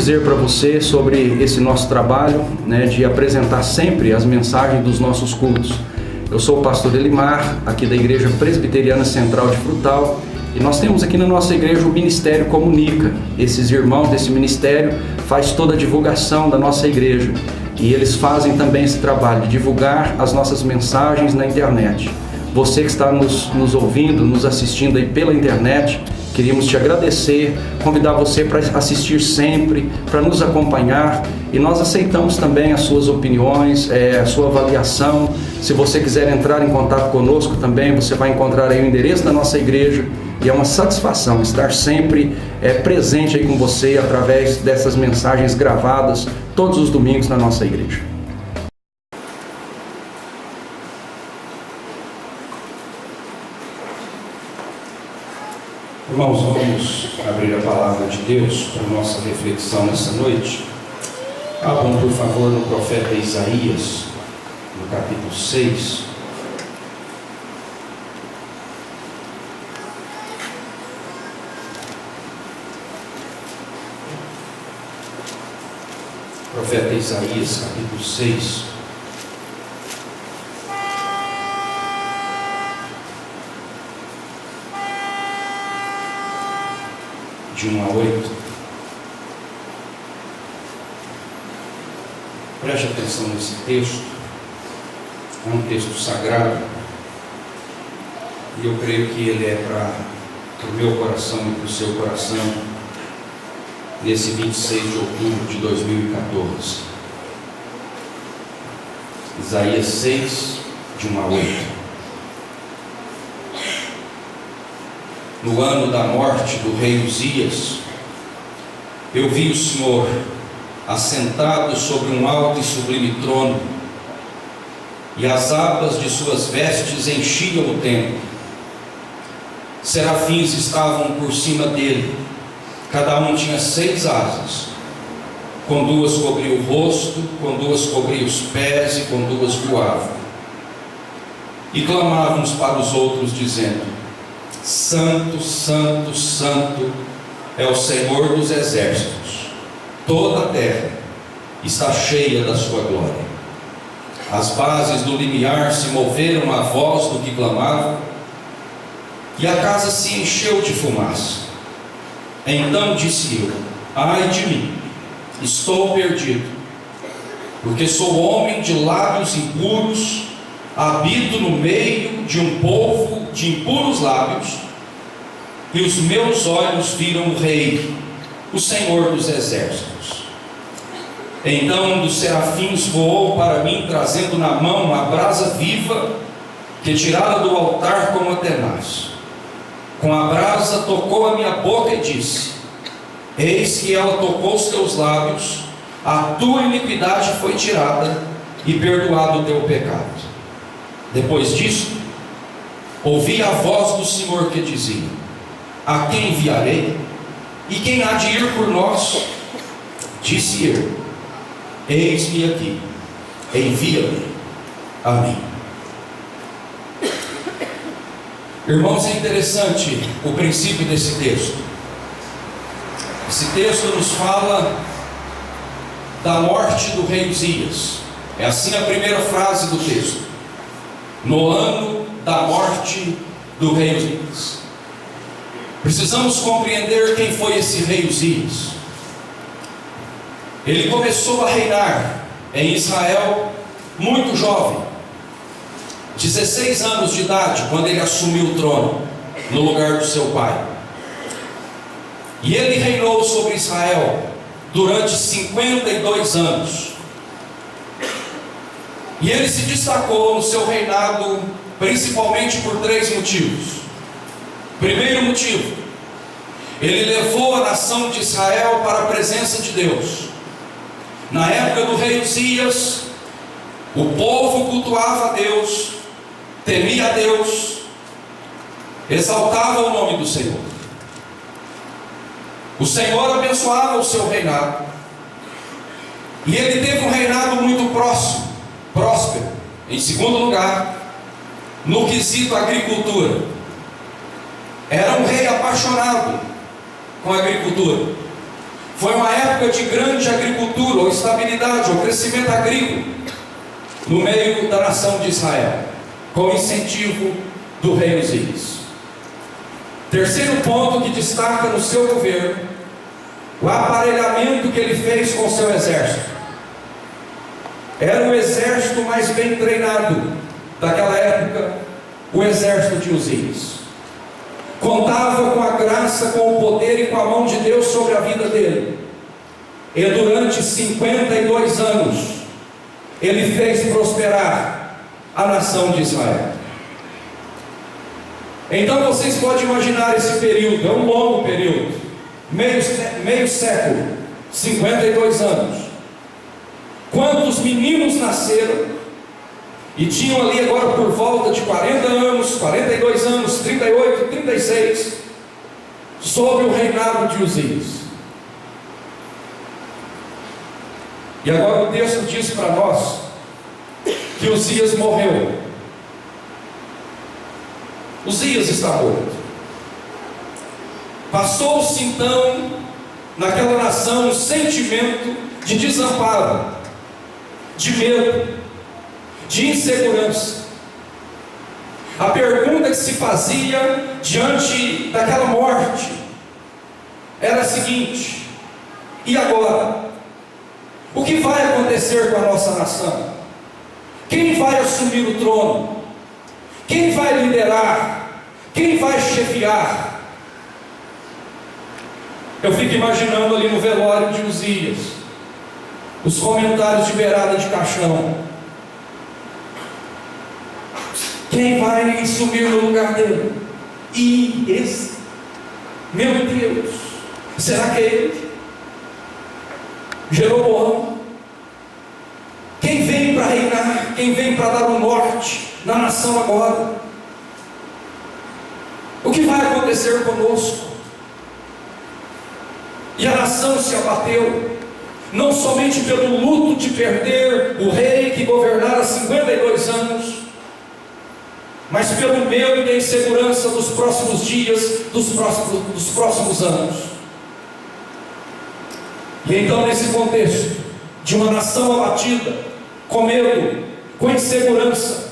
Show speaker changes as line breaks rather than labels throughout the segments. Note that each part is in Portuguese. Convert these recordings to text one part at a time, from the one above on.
dizer para você sobre esse nosso trabalho, de apresentar sempre as mensagens dos nossos cultos. Eu sou o pastor Elimar, aqui da Igreja Presbiteriana Central de Frutal, e nós temos aqui na nossa igreja o Ministério Comunica. Esses irmãos desse ministério faz toda a divulgação da nossa igreja, e eles fazem também esse trabalho de divulgar as nossas mensagens na internet. Você que está nos ouvindo, nos assistindo aí pela internet, queríamos te agradecer, convidar você para assistir sempre, para nos acompanhar, e nós aceitamos também as suas opiniões, a sua avaliação. Se você quiser entrar em contato conosco também, você vai encontrar aí o endereço da nossa igreja, e é uma satisfação estar sempre presente aí com você através dessas mensagens gravadas todos os domingos na nossa igreja.
Irmãos, vamos abrir a palavra de Deus para a nossa reflexão nessa noite. Abram, por favor, no profeta Isaías, no capítulo 6. Profeta Isaías, capítulo 6. De 1 a 8. Preste atenção nesse texto. É um texto sagrado, e eu creio que ele é para o meu coração e para o seu coração nesse 26 de outubro de 2014. Isaías 6, de 1 a 8. No ano da morte do rei Uzias, eu vi o Senhor assentado sobre um alto e sublime trono, e as abas de suas vestes enchiam o templo. Serafins estavam por cima dele, cada um tinha 6 asas, com 2 cobria o rosto, com 2 cobria os pés, e com 2 voavam. E clamavam uns para os outros, dizendo: Santo, Santo, Santo é o Senhor dos exércitos, toda a terra está cheia da sua glória. As bases do limiar se moveram à voz do que clamava, e a casa se encheu de fumaça. Então disse eu: ai de mim, estou perdido, porque sou homem de lábios impuros, habito no meio de um povo de impuros lábios, e os meus olhos viram o Rei, o Senhor dos exércitos. Então um dos serafins voou para mim, trazendo na mão uma brasa viva, que tirara do altar como a tenaz. Com a brasa tocou a minha boca e disse: eis que ela tocou os teus lábios, a tua iniquidade foi tirada, e perdoado o teu pecado. Depois disso, ouvi a voz do Senhor que dizia: a quem enviarei? E quem há de ir por nós? Disse eu: eis-me aqui, envia-me a mim. Irmãos, é interessante o princípio desse texto. Esse texto nos fala da morte do rei Uzias. É assim a primeira frase do texto: no ano da morte do rei Uzias. Precisamos compreender quem foi esse rei Uzias. Ele começou a reinar em Israel muito jovem, 16 anos de idade, quando ele assumiu o trono no lugar do seu pai. E ele reinou sobre Israel durante 52 anos. E ele se destacou no seu reinado principalmente por 3 motivos. Primeiro motivo: ele levou a nação de Israel para a presença de Deus. Na época do rei Uzias, o povo cultuava a Deus, temia a Deus, exaltava o nome do Senhor. O Senhor abençoava o seu reinado, e ele teve um reinado muito próspero. Em segundo lugar, no quesito agricultura, era um rei apaixonado com a agricultura. Foi uma época de grande agricultura, ou estabilidade, ou crescimento agrícola no meio da nação de Israel, com incentivo do rei Uzias. Terceiro ponto que destaca no seu governo: o aparelhamento que ele fez com o seu exército. Era o exército mais bem treinado daquela época, o exército de Uzias. Contava com a graça, com o poder e com a mão de Deus sobre a vida dele. E durante 52 anos, ele fez prosperar a nação de Israel. Então vocês podem imaginar esse período, é um longo período, meio século, 52 anos. Quantos meninos nasceram e tinham ali agora por volta de 40 anos, 42 anos, 38, 36, sobre o reinado de Uzias. E agora o texto diz para nós que Uzias morreu. Uzias está morto. Passou-se então naquela nação um sentimento de desamparo, de medo, de insegurança. A pergunta que se fazia diante daquela morte era a seguinte: e agora? O que vai acontecer com a nossa nação? Quem vai assumir o trono? Quem vai liderar? Quem vai chefiar? Eu fico imaginando ali no velório de Uzias, os comentários de beirada de caixão. Quem vai assumir no lugar dele? E esse? Meu Deus, será que é ele? Jeroboão. Quem vem para reinar? Quem vem para dar o norte na nação agora? O que vai acontecer conosco? E a nação se abateu, não somente pelo luto de perder o rei que governara 52 anos, mas pelo medo e a insegurança dos próximos dias, dos próximos anos. E então, nesse contexto de uma nação abatida, com medo, com insegurança,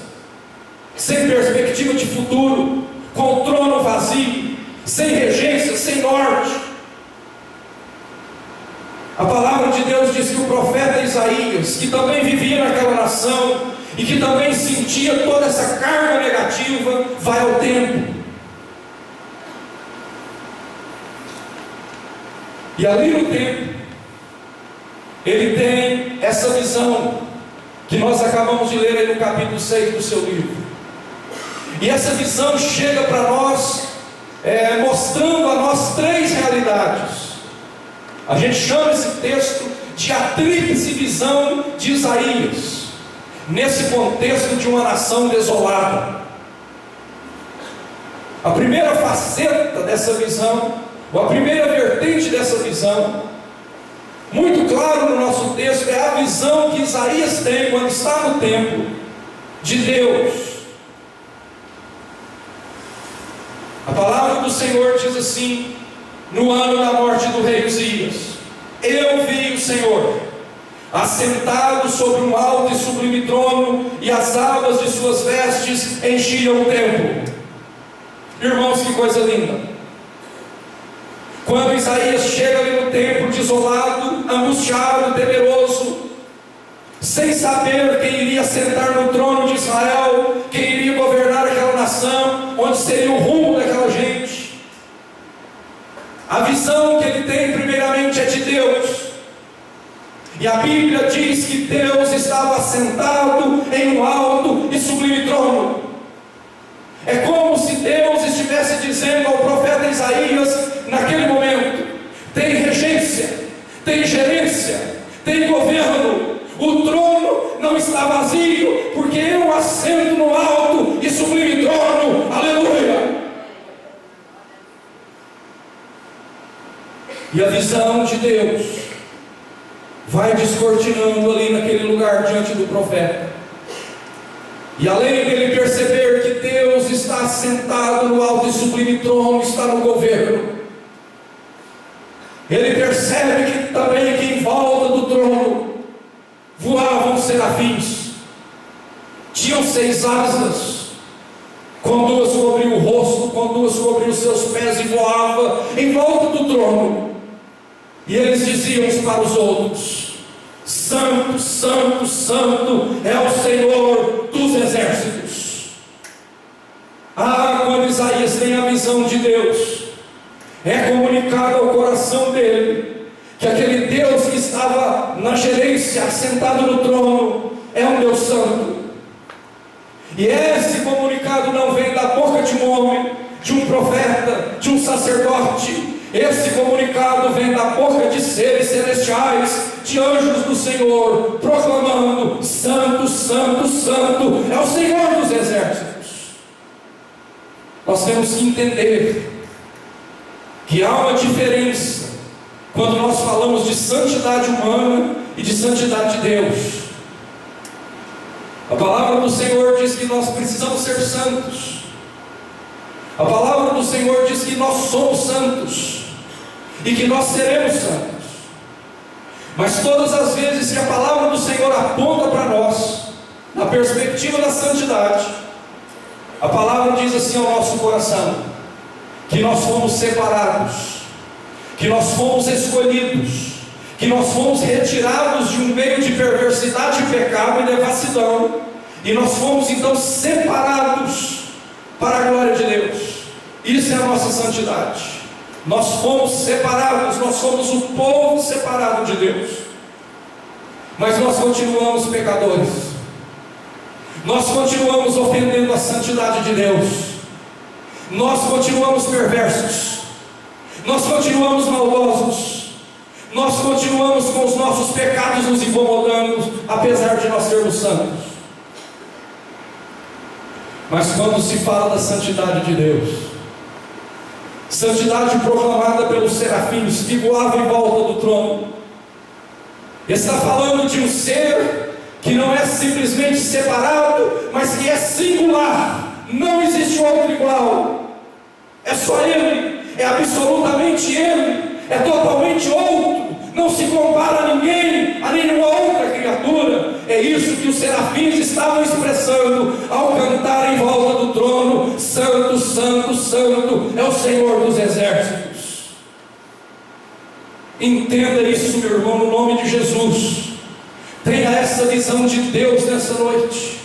sem perspectiva de futuro, com o trono vazio, sem regência, sem norte, a palavra de Deus diz que o profeta Isaías, que também vivia naquela nação e que também sentia toda essa carga negativa, vai ao templo. E ali no templo, ele tem essa visão que nós acabamos de ler aí no capítulo 6 do seu livro. E essa visão chega para nós, mostrando a nós três realidades. A gente chama esse texto de a tríplice visão de Isaías, nesse contexto de uma nação desolada. A primeira faceta dessa visão, ou a primeira vertente dessa visão, muito claro no nosso texto, é a visão que Isaías tem quando está no templo de Deus. A palavra do Senhor diz assim: no ano da morte do rei Uzias, eu vi o Senhor assentado sobre um alto e sublime trono, e as abas de suas vestes enchiam o templo. Irmãos, que coisa linda! Quando Isaías chega ali no templo, desolado, angustiado, temeroso, sem saber quem iria sentar no trono de Israel, quem iria governar aquela nação, onde seria o rumo daquela gente, a visão que ele tem primeiramente é de Deus. E a Bíblia diz que Deus estava sentado em um alto e sublime trono. É como se Deus estivesse dizendo ao profeta Isaías, naquele momento: tem regência, tem gerência, tem governo. O trono não está vazio, porque eu assento no alto e sublime trono. Aleluia! E a visão de Deus vai descortinando ali naquele lugar diante do profeta. E além dele perceber que Deus está sentado no alto e sublime trono, está no governo, ele percebe que também que em volta do trono voavam serafins. Tinham 6 asas, com 2 cobriu o rosto, com 2 cobriu os seus pés, e voava em volta do trono. E eles diziam uns para os outros: Santo, Santo, Santo é o Senhor dos exércitos. Quando Isaías tem a visão de Deus, é comunicado ao coração dele que aquele Deus que estava na gerência, assentado no trono, é um Deus santo. E esse comunicado não vem da boca de um homem, de um profeta, de um sacerdote. Esse comunicado vem da boca de seres celestiais, de anjos do Senhor, proclamando: Santo, Santo, Santo é o Senhor dos exércitos. Nós temos que entender que há uma diferença quando nós falamos de santidade humana e de santidade de Deus. A palavra do Senhor diz que nós precisamos ser santos. A palavra do Senhor diz que nós somos santos e que nós seremos santos. Mas todas as vezes que a palavra do Senhor aponta para nós, na perspectiva da santidade, a palavra diz assim ao nosso coração: que nós fomos separados, que nós fomos escolhidos, que nós fomos retirados de um meio de perversidade, pecado e devassidão, e nós fomos então separados para a glória de Deus. Isso é a nossa santidade. Nós fomos separados, nós somos o povo separado de Deus. Mas nós continuamos pecadores. Nós continuamos ofendendo a santidade de Deus. Nós continuamos perversos. Nós continuamos maldosos. Nós continuamos com os nossos pecados nos incomodando, apesar de nós sermos santos. Mas quando se fala da santidade de Deus, santidade proclamada pelos serafins que voavam em volta do trono, está falando de um ser que não é simplesmente separado, mas que é singular. Não existe outro igual. É só Ele, é absolutamente Ele, é totalmente outro, não se compara a ninguém, a nenhuma outra criatura. É isso que os serafins estavam expressando ao cantar em volta do trono: Santo, Santo, Santo é o Senhor dos exércitos. Entenda isso, meu irmão, no nome de Jesus. Tenha essa visão de Deus nessa noite.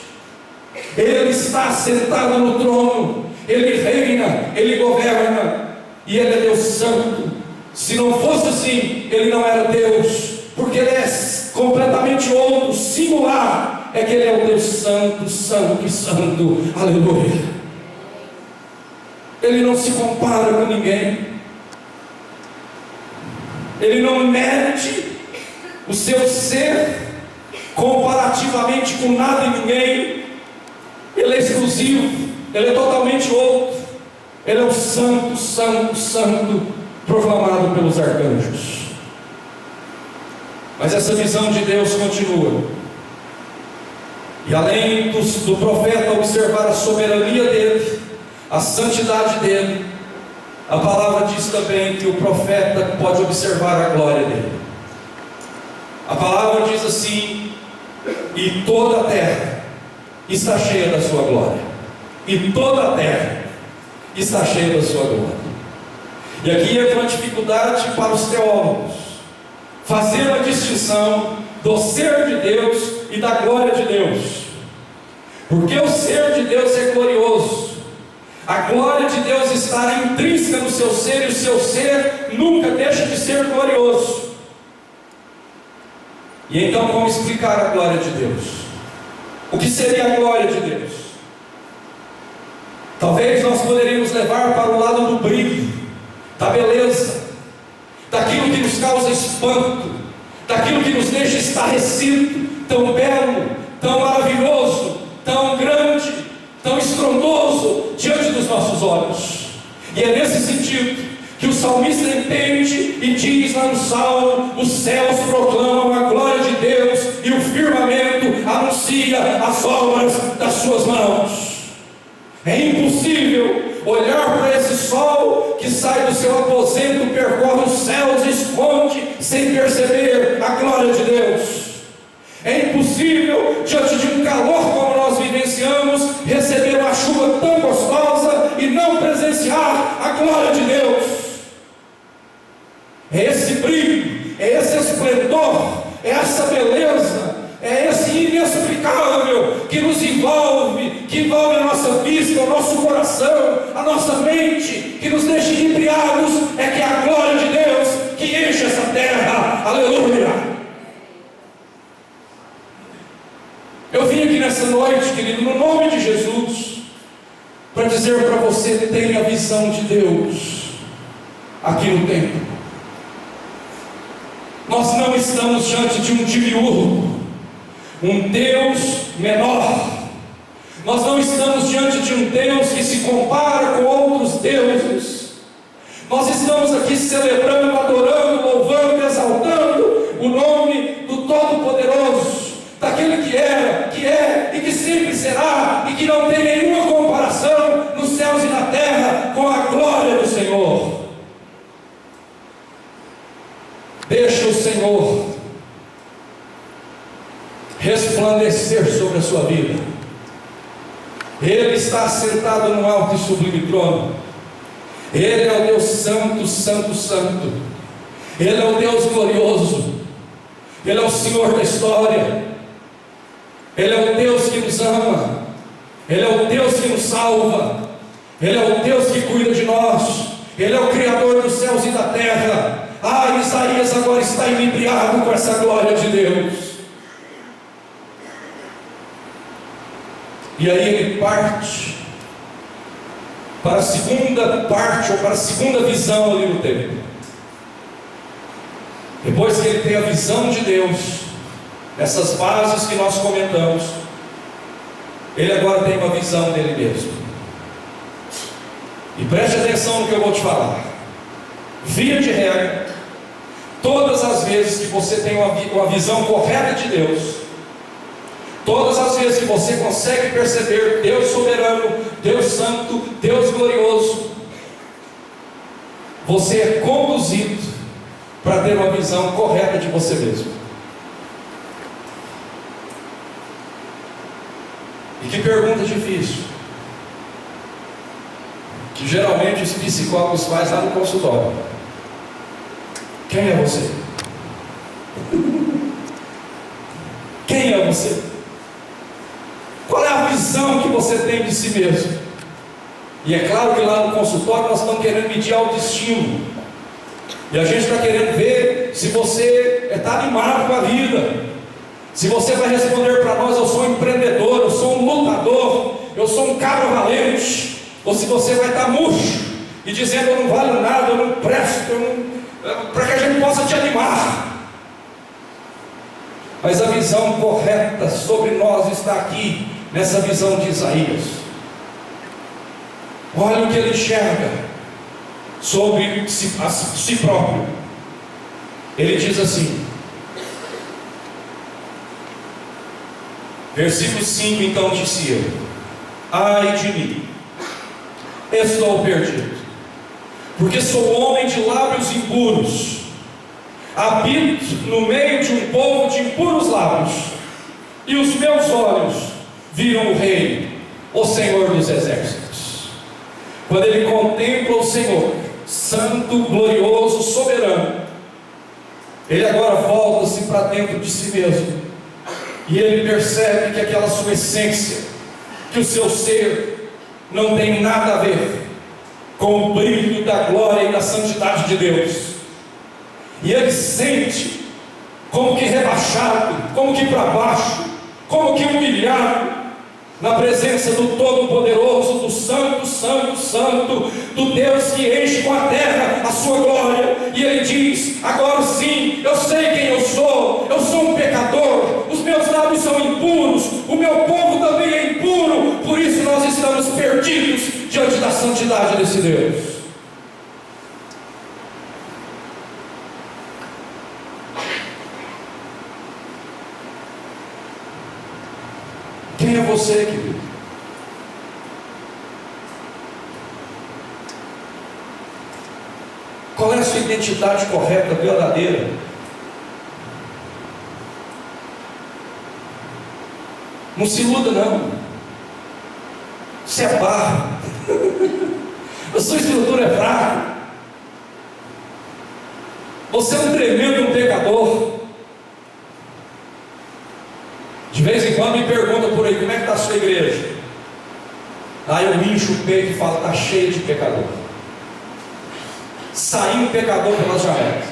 Ele está sentado no trono, Ele reina, Ele governa, e Ele é Deus santo. Se não fosse assim, Ele não era Deus, porque Ele é completamente outro, singular. É que Ele é o Deus santo, santo e santo. Aleluia. Ele não se compara com ninguém. Ele não mede o seu ser comparativamente com nada e ninguém. Ele é exclusivo, Ele é totalmente outro. Ele é o santo, santo, santo, proclamado pelos arcanjos. Mas essa visão de Deus continua. E além do profeta observar a soberania dele, a santidade dele, a palavra diz também que o profeta pode observar a glória dele. A palavra diz assim: e toda a terra está cheia da sua glória. E toda a terra está cheia da sua glória. E aqui entra uma dificuldade para os teólogos fazer uma distinção do ser de Deus e da glória de Deus, porque o ser de Deus é glorioso, a glória de Deus está intrínseca no seu ser, e o seu ser nunca deixa de ser glorioso. E então, como explicar a glória de Deus? O que seria a glória de Deus? Talvez nós poderíamos levar para o lado do brilho, da beleza, daquilo que nos causa espanto, daquilo que nos deixa estarrecido, tão belo, tão maravilhoso, tão grande, tão estrondoso diante dos nossos olhos. E é nesse sentido que o salmista entende e diz lá no Salmo: os céus proclamam a glória de Deus e o firmamento anuncia as obras das suas mãos. É impossível olhar para esse sol que sai do seu aposento, percorre os céus e esconde sem perceber a glória de Deus. É impossível, diante de um calor como nós vivenciamos, receber uma chuva tão gostosa e não presenciar a glória de Deus. É esse brilho, é esse esplendor, é essa beleza, é esse inexplicável que nos envolve, que envolve a nossa vista, o nosso coração, a nossa mente, que nos deixa inebriados. É que é a glória de Deus que enche essa terra. Aleluia! Eu vim aqui nessa noite, querido, no nome de Jesus, para dizer para você: tenha a visão de Deus aqui no templo. Nós não estamos diante de um demiurgo, um Deus menor. Nós não estamos diante de um Deus que se compara com outros deuses. Nós estamos aqui celebrando, adorando, louvando, exaltando o nome do Todo-Poderoso, daquele que era, que é e que sempre será, e que não tem nenhuma comparação nos céus e na terra com a glória do Senhor. Deixa o Senhor resplandecer sobre a sua vida. Ele está sentado no alto e sublime trono. Ele é o Deus santo, santo, santo. Ele é o Deus glorioso. Ele é o Senhor da história. Ele é o Deus que nos ama. Ele é o Deus que nos salva. Ele é o Deus que cuida de nós. Ele é o Criador dos céus e da terra. Isaías agora está inebriado com essa glória de Deus. E aí ele parte para a segunda parte, ou para a segunda visão ali no templo. Depois que ele tem a visão de Deus, essas bases que nós comentamos, ele agora tem uma visão dele mesmo. E preste atenção no que eu vou te falar. Via de regra, todas as vezes que você tem uma visão correta de Deus, todas as vezes que você consegue perceber Deus soberano, Deus santo, Deus glorioso, você é conduzido para ter uma visão correta de você mesmo. E que pergunta difícil, que geralmente os psicólogos fazem lá no consultório: quem é você? Quem é você? Qual é a visão que você tem de si mesmo? E é claro que lá no consultório nós estamos querendo medir a autoestima, e a gente está querendo ver se você está animado com a vida, se você vai responder para nós: eu sou um empreendedor, eu sou um lutador, eu sou um cabra valente, ou se você vai estar murcho e dizendo: eu não valho nada, eu não presto, para que a gente possa te animar. Mas a visão correta sobre nós está aqui, nessa visão de Isaías. Olha o que ele enxerga sobre si próprio. Ele diz assim, versículo 5: então disse eu: ai de mim, estou perdido, porque sou homem de lábios impuros, habito no meio de um povo de impuros lábios, e os meus olhos viram o Rei, o Senhor dos exércitos. Quando ele contempla o Senhor, santo, glorioso, soberano, ele agora volta-se para dentro de si mesmo, e ele percebe que aquela sua essência, que o seu ser, não tem nada a ver com o brilho da glória e da santidade de Deus. E ele sente como que rebaixado, como que para baixo, como que humilhado, na presença do Todo-Poderoso, do Santo, Santo, Santo, do Deus que enche com a terra a sua glória. E ele diz: agora sim, eu sei quem eu sou um pecador, os meus lábios são impuros, o meu povo também é impuro, por isso nós estamos perdidos diante da santidade desse Deus. Quem é você, querido? Qual é a sua identidade correta, verdadeira, Não se iluda não. Você é barro. A sua estrutura é fraca. Você é um tremendo pecador. De vez em quando me pergunta por aí, como é que está a sua igreja? Aí eu incho o peito e falo, está cheio de pecador. Saiu um pecador pelas janelas.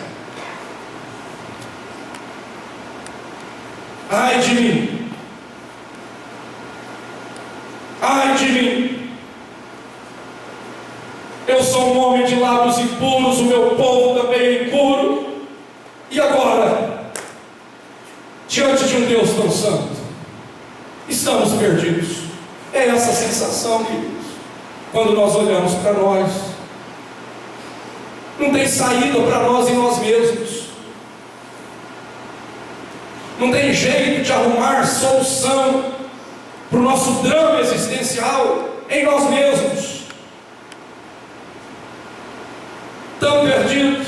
Ai de mim. Ai de mim. Eu sou um homem de lábios impuros, o meu povo também é impuro. E agora? Diante de um Deus tão santo, estamos perdidos. É essa sensação, queridos, quando nós olhamos para nós. Não tem saída para nós em nós mesmos. Não tem jeito de arrumar solução para o nosso drama existencial em nós mesmos. Tão perdidos.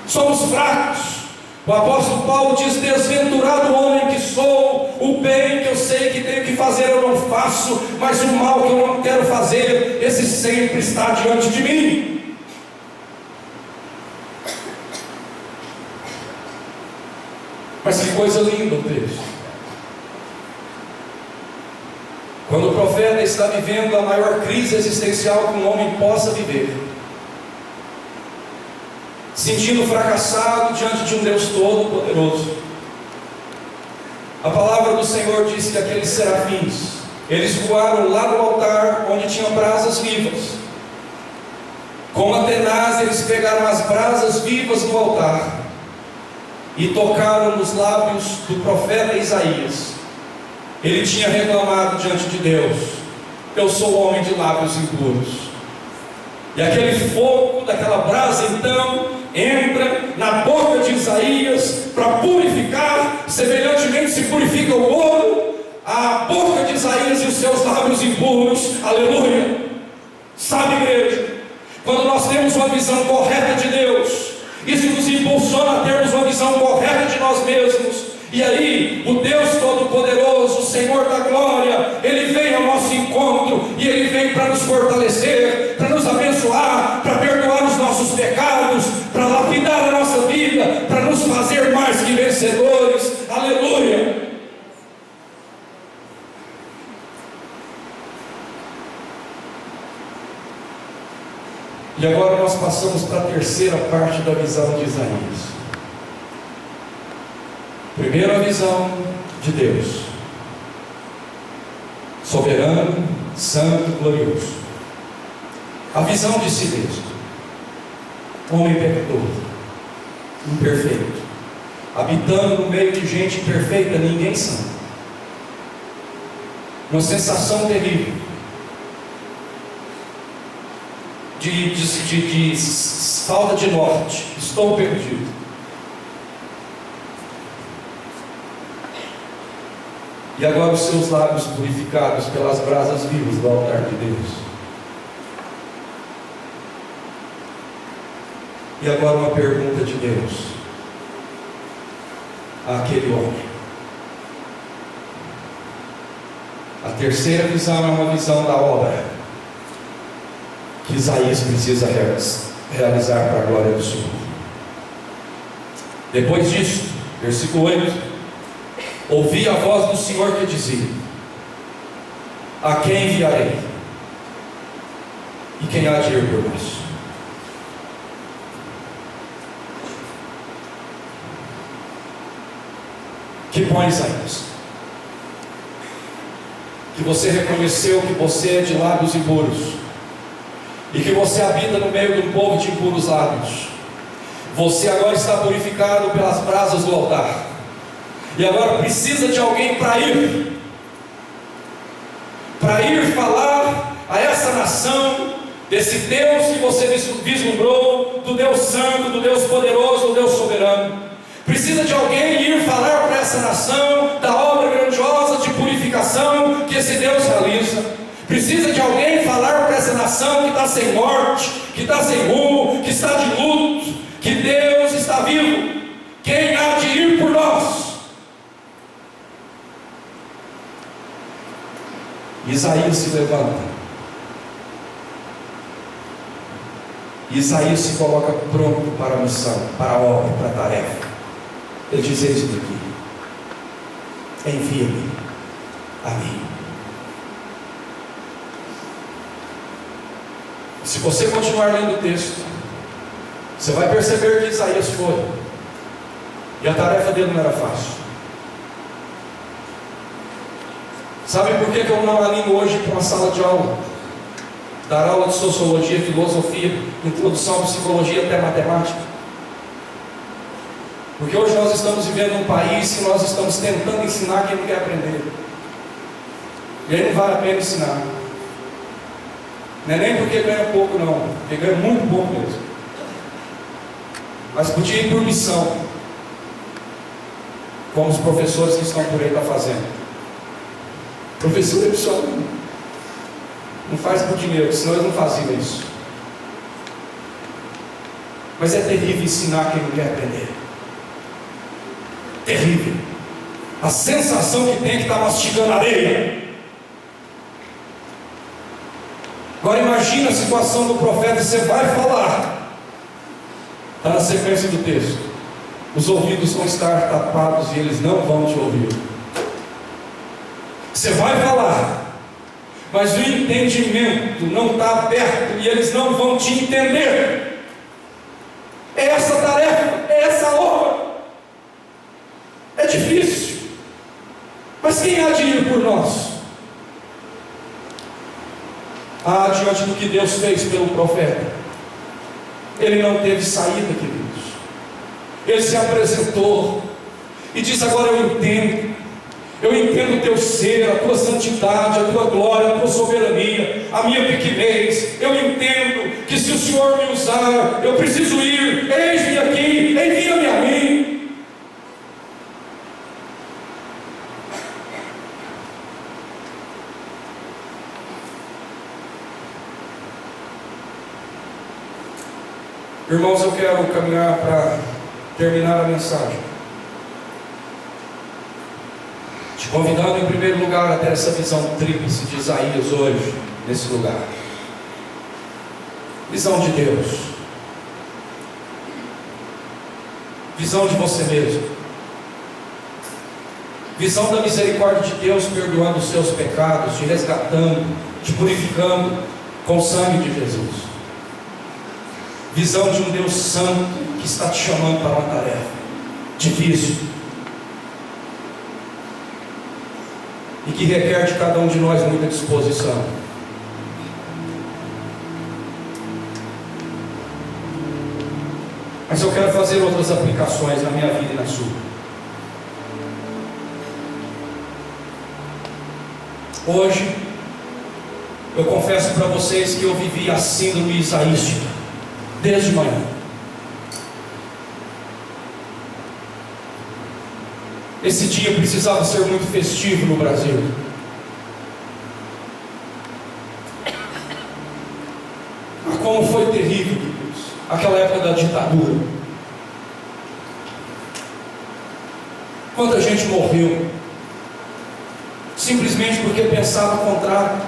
Somos fracos. O apóstolo Paulo diz: desventurado homem que sou, o bem que eu sei que tenho que fazer eu não faço, mas o mal que eu não quero fazer, esse sempre está diante de mim. Mas que coisa linda o texto. Quando o profeta está vivendo a maior crise existencial que um homem possa viver, sentindo fracassado diante de um Deus todo-poderoso, a palavra do Senhor diz que aqueles serafins, eles voaram lá no altar onde tinham brasas vivas. Com uma tenaz eles pegaram as brasas vivas do altar e tocaram nos lábios do profeta Isaías. Ele tinha reclamado diante de Deus: eu sou homem de lábios impuros. E aquele fogo daquela brasa então entra na boca de Isaías para purificar, semelhantemente se purifica o ouro, a boca de Isaías e os seus lábios impuros. Aleluia! Sabe, igreja, quando nós temos uma visão correta de Deus, isso nos impulsiona a termos uma visão correta de nós mesmos. E aí, o Deus Todo-Poderoso, o Senhor da Glória, Ele vem ao nosso encontro, e Ele vem para nos fortalecer, para nos abençoar, para perdoar os nossos pecados, para lapidar a nossa vida, para nos fazer mais que vencedores. Aleluia! E agora nós passamos para a terceira parte da visão de Isaías. Primeiro, a visão de Deus, soberano, santo, glorioso. A visão de si mesmo, homem pecador, imperfeito, habitando no meio de gente imperfeita, ninguém santo. Uma sensação terrível de falta de norte. Estou perdido. E agora os seus lábios purificados pelas brasas vivas do altar de Deus. E agora uma pergunta de Deus àquele homem. A terceira visão é uma visão da obra que Isaías precisa realizar para a glória do Senhor. Depois disso, versículo 8: ouvi a voz do Senhor que dizia: a quem enviarei? E quem há de ir por nós? Que bom, Isaías, que você reconheceu que você é de lábios impuros, e que você habita no meio de um povo de impuros lábios. Você agora está purificado pelas brasas do altar, e agora precisa de alguém para ir falar a essa nação desse Deus que você vislumbrou, do Deus santo, do Deus poderoso, do Deus soberano. Precisa de alguém ir falar para essa nação da obra grandiosa de purificação que esse Deus realiza. Precisa de alguém falar para essa nação que está sem norte, que está sem rumo, que está de luto, que Deus está vivo. Quem há de ir por nós? Isaías se levanta. Isaías se coloca pronto para a missão, para a obra, para a tarefa. Ele diz: eis-me aqui, envia-me a mim. Se você continuar lendo o texto, você vai perceber que Isaías foi, e a tarefa dele não era fácil. Sabe por que eu não animo hoje para uma sala de aula? Dar aula de sociologia, filosofia, introdução à psicologia até matemática. Porque hoje nós estamos vivendo um país que nós estamos tentando ensinar quem não quer aprender. E aí não vale a pena ensinar. Não é nem porque ganha pouco não, porque ganha muito pouco mesmo. Mas podia ir por missão, como os professores que estão por aí estão fazendo. Professor é só não faz por dinheiro, senão eles não faziam isso. Mas é terrível ensinar quem não quer aprender. Terrível. A sensação que tem que estar mastigando areia. Agora imagina a situação do profeta. Você vai falar, está na sequência do texto, os ouvidos vão estar tapados e eles não vão te ouvir. Você vai falar, mas o entendimento não está aberto e eles não vão te entender. É essa a tarefa, é essa a obra. É difícil, mas quem há de ir por nós? Diante do que Deus fez pelo profeta, ele não teve saída, queridos. Ele se apresentou e disse: agora eu entendo o teu ser, a tua santidade, a tua glória, a tua soberania, a minha pequenez. Eu entendo que se o Senhor me usar, eu preciso ir. Eis-me aqui, envia-me a mim. Irmãos, eu quero caminhar para terminar a mensagem, te convidando em primeiro lugar a ter essa visão tríplice de Isaías hoje, nesse lugar. Visão de Deus, visão de você mesmo, visão da misericórdia de Deus, perdoando os seus pecados, te resgatando, te purificando com o sangue de Jesus. Visão de um Deus santo que está te chamando para uma tarefa difícil e que requer de cada um de nós muita disposição. Mas eu quero fazer outras aplicações na minha vida e na sua. Hoje eu confesso para vocês que eu vivi a síndrome isaística desde manhã. Esse dia precisava ser muito festivo no Brasil. Mas como foi terrível, Deus, aquela época da ditadura. Quanta gente morreu simplesmente porque pensava o contrário.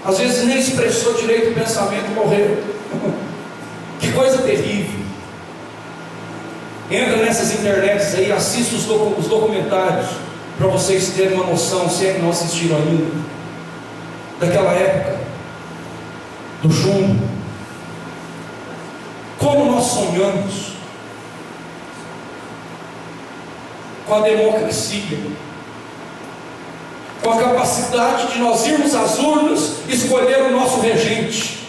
Às vezes nem expressou direito o pensamento e morreu. Que coisa terrível. Entra nessas internets aí, assista os documentários, para vocês terem uma noção, se é que não assistiram ainda, daquela época do chumbo. Como nós sonhamos com a democracia, com a capacidade de nós irmos às urnas, escolher o nosso regente,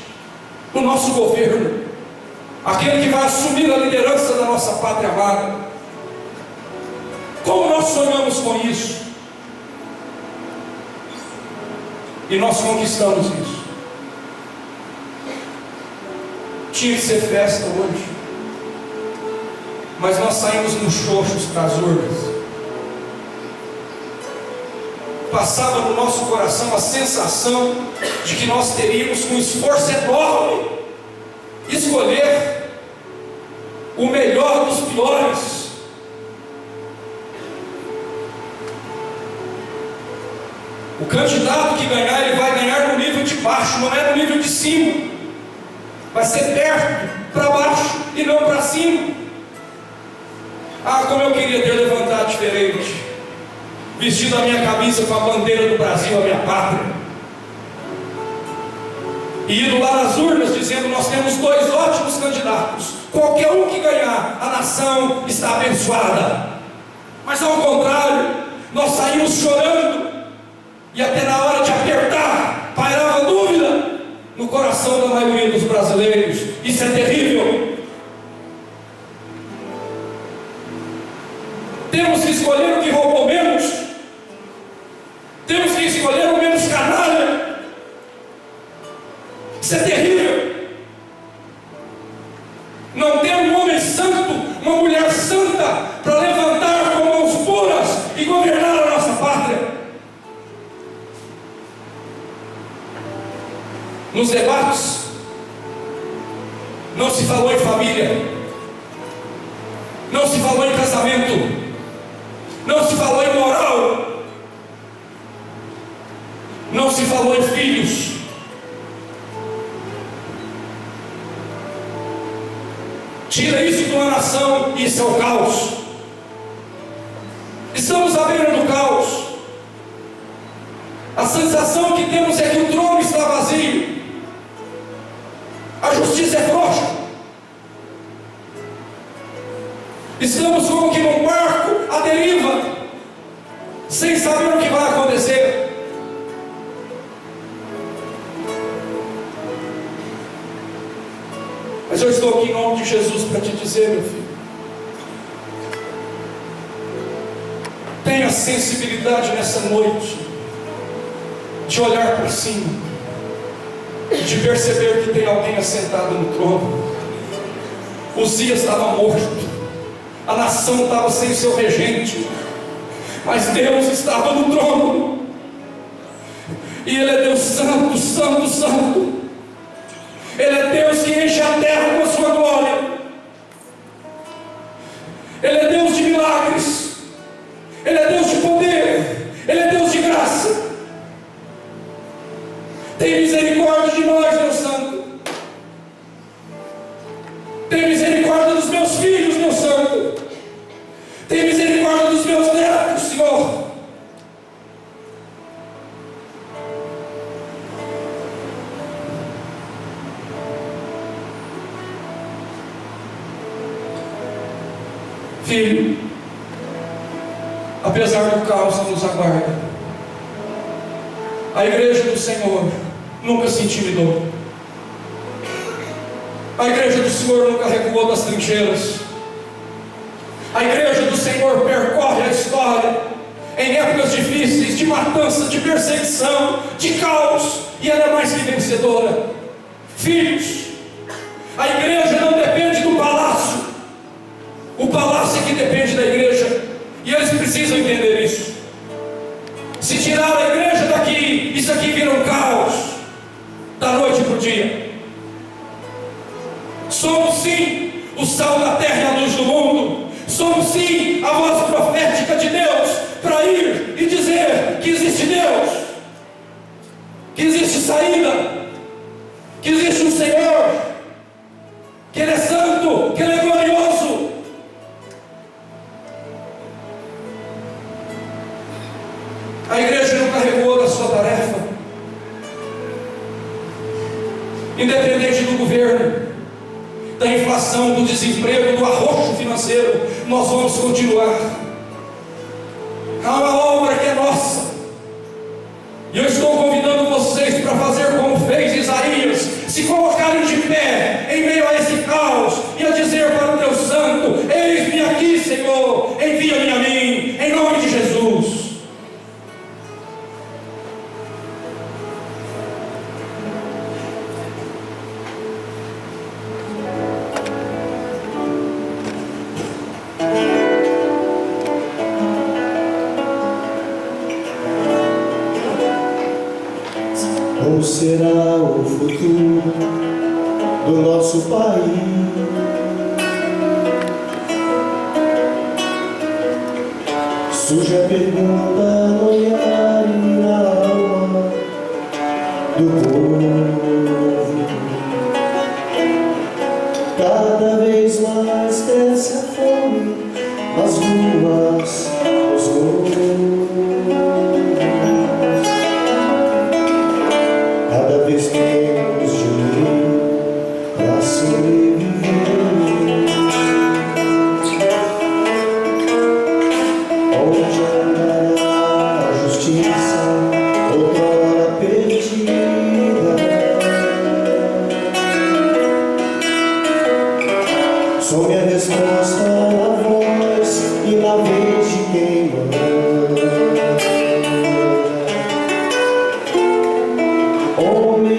o nosso governo, aquele que vai assumir a liderança da nossa pátria amada. Como nós sonhamos com isso, e nós conquistamos isso. Tinha que ser festa hoje, mas nós saímos nos xoxos para as urnas. Passava no nosso coração a sensação de que nós teríamos, com esforço enorme, escolher o melhor dos piores. O candidato que ganhar, ele vai ganhar no nível de baixo, não é no nível de cima. Vai ser perto, para baixo e não para cima. Ah, como eu queria ter levantado diferente, vestido a minha camisa com a bandeira do Brasil, a minha pátria, e ido lá nas urnas dizendo: nós temos 2 ótimos candidatos, qualquer um que ganhar, a nação está abençoada. Mas ao contrário, nós saímos chorando, e até na hora de apertar, pairava dúvida no coração da maioria dos brasileiros. Isso é terrível. Temos que escolher o que roubou menos, temos que escolher o menos canalha. Isso é terrível. Não ter um homem santo, uma mulher santa, para levantar com mãos puras e governar a nossa pátria. Nos debates, não se falou em família, não se falou em casamento, não se falou em moral, não se falou em filhos. Tira isso de uma nação e isso é o caos. Estamos à beira do caos. A sensação que temos é que o trono está vazio, a justiça é frouxa. Estamos como que num barco à deriva, sem saber o que vai acontecer. Mas eu estou aqui em nome de Jesus para te dizer, meu filho, tenha sensibilidade nessa noite de olhar para cima, de perceber que tem alguém assentado no trono. Uzias estava morto, a nação estava sem seu regente, mas Deus estava no trono, e Ele é Deus santo, santo, santo. Ele é Deus que enche a terra com a sua glória. Ele é Deus de milagres, Ele é Deus de poder, Ele é Deus de graça. Tem misericórdia de nós, Deus santo. Tem misericórdia dos meus filhos, Deus santo. Tem misericórdia dos meus netos, Senhor. Filho, apesar do caos que nos aguarda, a igreja do Senhor nunca se intimidou. A igreja do Senhor nunca recuou das trincheiras. A igreja do Senhor percorre a história em épocas difíceis, de matança, de perseguição, de caos, e ela é mais que vencedora. Filhos, a igreja não depende do palácio, o palácio é que depende da igreja, e eles precisam entender isso. Se tirar a igreja daqui, isso aqui vira um caos, da noite para o dia. Somos sim o sal da terra e a luz do mundo. Somos sim a voz profética de Deus, para ir e dizer que existe Deus, que existe saída, que existe um Senhor, que Ele é santo, que Ele é glorioso. A igreja nunca recuou da sua tarefa, independente do governo, da inflação, do desemprego, do arroxo financeiro, nós vamos continuar. Há uma obra que é nossa, e eu estou convidando vocês para fazer como fez Isaías, se colocarem de pé em meio a esse caos e a dizer para o Deus Santo: eis-me aqui, Senhor, envia-me a mim, em nome de Jesus.
Como será o futuro do nosso país? Surge a pergunta no olhar e na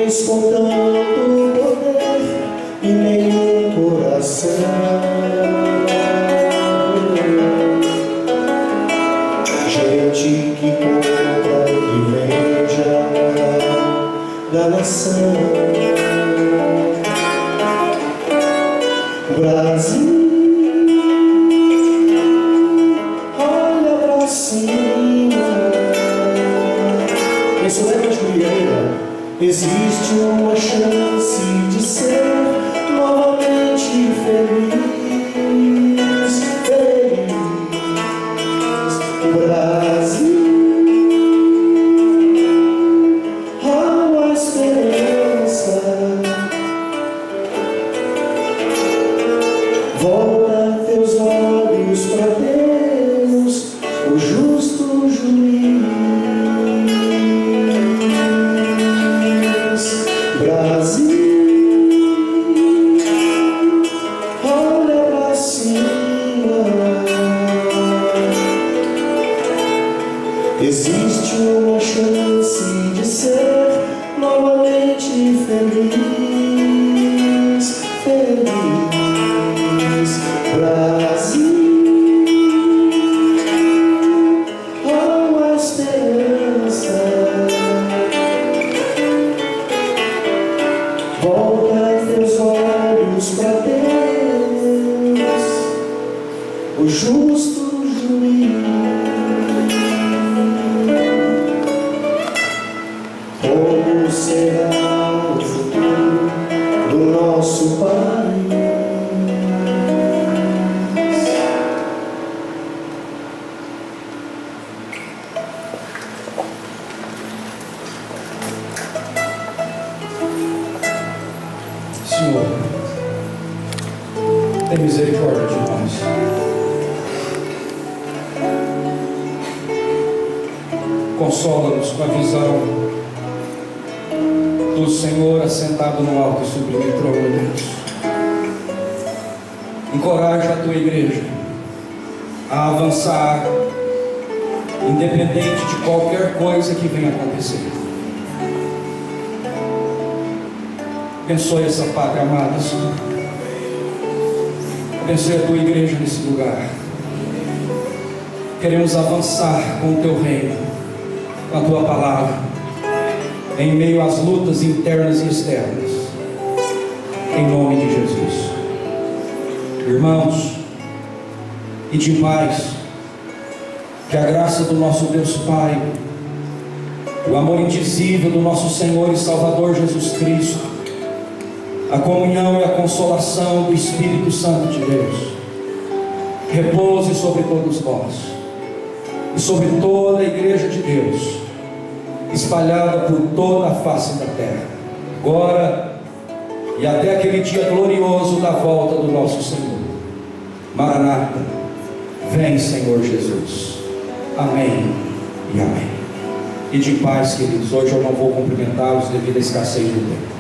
Homens com tanto poder e nenhum coração, gente que compra e vende a alma da nação. Brasil, olha pra cima. Esse lema de Guilherme. Existe uma chance de ser novamente feliz, feliz. Brasil, há uma esperança. Volta teus olhos para Deus, o justo juiz. Brasil, olha pra cima. Existe uma chance de ser novamente feliz, feliz. Brasil, há uma esperança. Volta teus olhos para Deus, o justo juiz. Como será o futuro do nosso país?
Senhor, tem misericórdia de nós. Consola-nos com a visão do Senhor assentado no alto e sublime trono de Deus. Encoraja a tua igreja a avançar, independente de qualquer coisa que venha acontecer. Abençoe essa pátria amada, Senhor. Abençoe a tua igreja nesse lugar. Queremos avançar com o teu reino, com a tua palavra, em meio às lutas internas e externas, em nome de Jesus. Irmãos, e de paz, que a graça do nosso Deus Pai, o amor indizível do nosso Senhor e Salvador Jesus Cristo, a comunhão e a consolação do Espírito Santo de Deus repouse sobre todos nós e sobre toda a igreja de Deus espalhada por toda a face da terra, agora e até aquele dia glorioso da volta do nosso Senhor. Maranata, vem, Senhor Jesus. Amém e amém. E de paz, queridos. Hoje eu não vou cumprimentá-los devido à escassez do tempo.